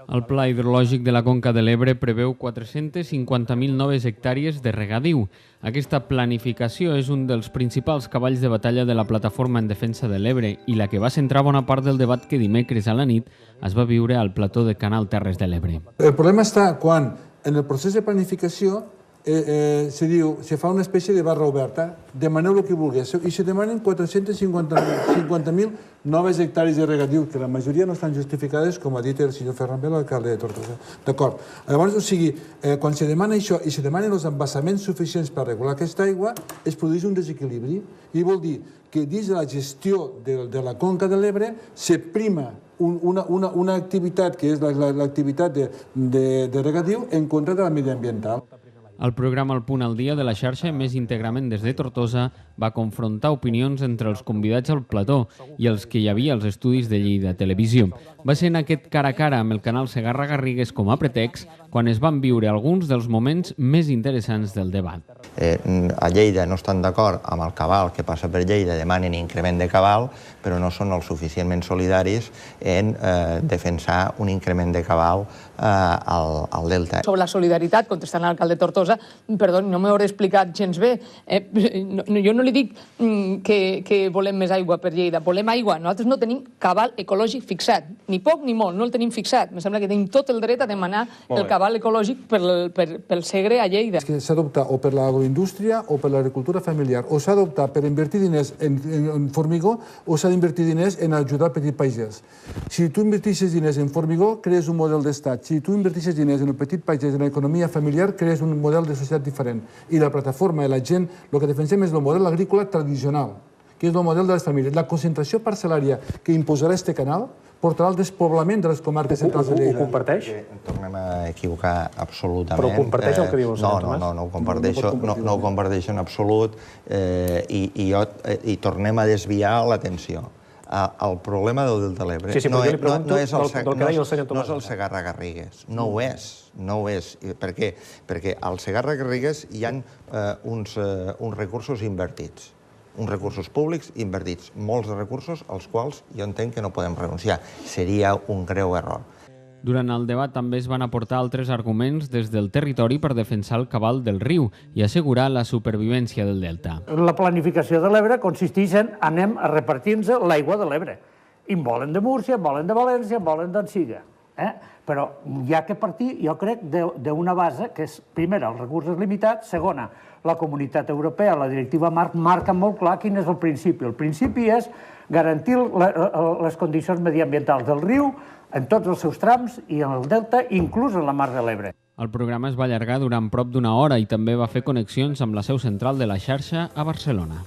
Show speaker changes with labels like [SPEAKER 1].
[SPEAKER 1] El Pla Hidrològic de la Conca de l'Ebre preveu 450.000 noves hectàrees de regadiu. Aquesta planificació és un dels principals cavalls de batalla de la plataforma en defensa de l'Ebre i la que va centrar bona part del debat que dimecres a la nit es va viure al plató de Canal Terres de l'Ebre.
[SPEAKER 2] El problema està quan en el procés de planificació se fa una espècie de barra oberta, demaneu el que vulgueu, i se demanen 450.000 noves hectàrees de regadiu, que la majoria no estan justificades, com ha dit el senyor Ferran Bel, l'alcalde de Tortosa. D'acord. Llavors, o sigui, quan se demana això i se demanen els embassaments suficients per regular aquesta aigua, es produeix un desequilibri, i vol dir que dins de la gestió de la Conca de l'Ebre se prima una activitat que és l'activitat de regadiu en contra de la mediambiental.
[SPEAKER 1] El programa El Punt al Dia de la xarxa, més íntegrament des de Tortosa, va confrontar opinions entre els convidats al plató i els que hi havia als estudis de Lleida Televisió. Va ser en aquest cara a cara amb el canal Segarra-Garrigues com a pretext quan es van viure alguns dels moments més interessants del debat.
[SPEAKER 3] A Lleida no estan d'acord amb el cabal que passa per Lleida, demanen increment de cabal, però no són el suficientment solidaris en defensar un increment de cabal al delta.
[SPEAKER 4] Sobre la solidaritat, contestant a l'alcalde de Tortosa, perdó, no m'ho hauré explicat gens bé. Jo no li dic que volem més aigua per Lleida, volem aigua. Nosaltres no tenim cabal ecològic fixat, ni poc ni molt, no el tenim fixat. Em sembla que tenim tot el dret a demanar el cabal ecològic pel Segre a Lleida.
[SPEAKER 2] S'ha d'optar o per l'agroindústria o per l'agricultura familiar, o s'ha d'optar per invertir diners en formigó o s'ha d'invertir diners en ajudar el petit pagès. Si tu invertixes diners en formigó, crees un model d'estat. Si tu invertixes diners en el petit pagès, en l'economia familiar, crees un model de societat diferent. I la plataforma i la gent, el que defensem és el model agrícola tradicional, que és el model de les famílies. La concentració parcel·lària que imposarà aquest canal portarà al despoblament de les comarques centrals de Lleida.
[SPEAKER 5] Ho comparteix?
[SPEAKER 3] Tornem a equivocar absolutament.
[SPEAKER 5] Però comparteix el que diu el senyor Tomàs?
[SPEAKER 3] No ho comparteixo en absolut i tornem a desviar l'atenció. El problema del Delta de l'Ebre no és el Segarra-Garrigues, no ho és. Per què? Perquè al Segarra-Garrigues hi ha uns recursos invertits, uns recursos públics invertits, molts de recursos als quals jo entenc que no podem renunciar. Seria un greu error.
[SPEAKER 1] Durant el debat també es van aportar altres arguments des del territori per defensar el cabal del riu i assegurar la supervivència del delta.
[SPEAKER 6] La planificació de l'Ebre consisteix en anem a repartir-nos l'aigua de l'Ebre. I en volen de Múrcia, en volen de València, en volen d'Ansiga. Però hi ha que partir, jo crec, d'una base que és, primera, els recursos limitats, segona, la Comunitat Europea, la directiva marc, marca molt clar quin és el principi. El principi és garantir les condicions mediambientals del riu en tots els seus trams i en el delta, inclús en la mar de l'Ebre.
[SPEAKER 1] El programa es va allargar durant prop d'una hora i també va fer connexions amb la seu central de la xarxa a Barcelona.